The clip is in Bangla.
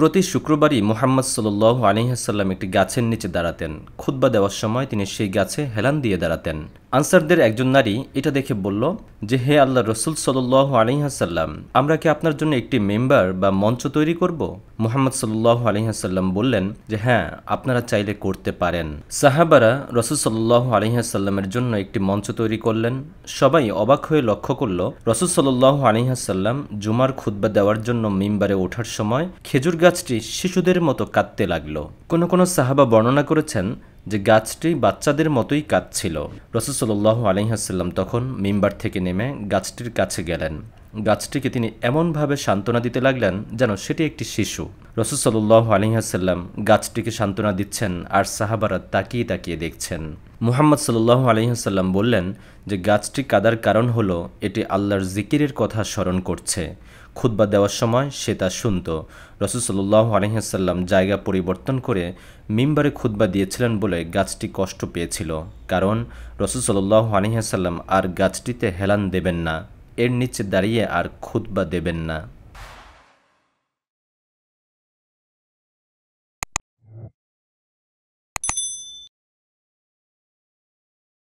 প্রতি শুক্রবারই মুহাম্মদ সাল্লাল্লাহু আলাইহি ওয়াসাল্লাম একটি গাছের নিচে দাঁড়াতেন। খুতবা দেওয়ার সময় তিনি সেই গাছে হেলান দিয়ে দাঁড়াতেন। আনসারদের একজন নারী এটা দেখে বলল যে, হে আল্লাহর রাসূল সাল্লাল্লাহু আলাইহি ওয়াসাল্লাম, আমরা কি আপনার জন্য একটি মেম্বার বা মঞ্চ তৈরি করব? মুহাম্মদ সাল্লাল্লাহু আলাইহি ওয়াসাল্লাম বললেন যে, হ্যাঁ, আপনারা চাইলে করতে পারেন। সাহাবারা রাসূল সাল্লাল্লাহু আলাইহি ওয়াসাল্লামের জন্য একটি মঞ্চ তৈরি করলেন। সবাই অবাক হয়ে লক্ষ্য করল রাসূল সাল্লাল্লাহু আলাইহি ওয়াসাল্লাম জুমার খুতবা দেওয়ার জন্য মিম্বারে ওঠার সময় খেজুর গাছটি শিশুদের মতো কাঁদতে লাগল। কোনো সাহাবা বর্ণনা করেছেন যে গাছটি বাচ্চাদের মতোই কাঁদছিল। রাসূল সাল্লাল্লাহু আলাইহি ওয়াসাল্লাম তখন মিম্বার থেকে নেমে গাছটির কাছে গেলেন। গাছটিকে তিনি এমনভাবে সান্ত্বনা দিতে লাগলেন যেন সেটি একটি শিশু। রাসূল সাল্লাল্লাহু আলাইহি ওয়াসাল্লাম গাছটিকে সান্ত্বনা দিচ্ছেন আর সাহাবারা তাকিয়ে তাকিয়ে দেখছেন। মুহাম্মদ সাল্লাল্লাহু আলাইহি ওয়াসাল্লাম বললেন যে গাছটি কাদার কারণ হলো এটি আল্লাহর জিকিরের কথা স্মরণ করছে। খুতবা দেওয়ার সময় সে তা শুনত। রাসূল সাল্লাল্লাহু আলাইহি ওয়াসাল্লাম জায়গা পরিবর্তন করে মিম্বারে খুতবা দিয়েছিলেন বলে গাছটি কষ্ট পেয়েছিল, কারণ রাসূল সাল্লাল্লাহু আলাইহি ওয়াসাল্লাম আর গাছটিতে হেলান দেবেন না, এর নিচে দাঁড়িয়ে আর খুতবা দেবেন না।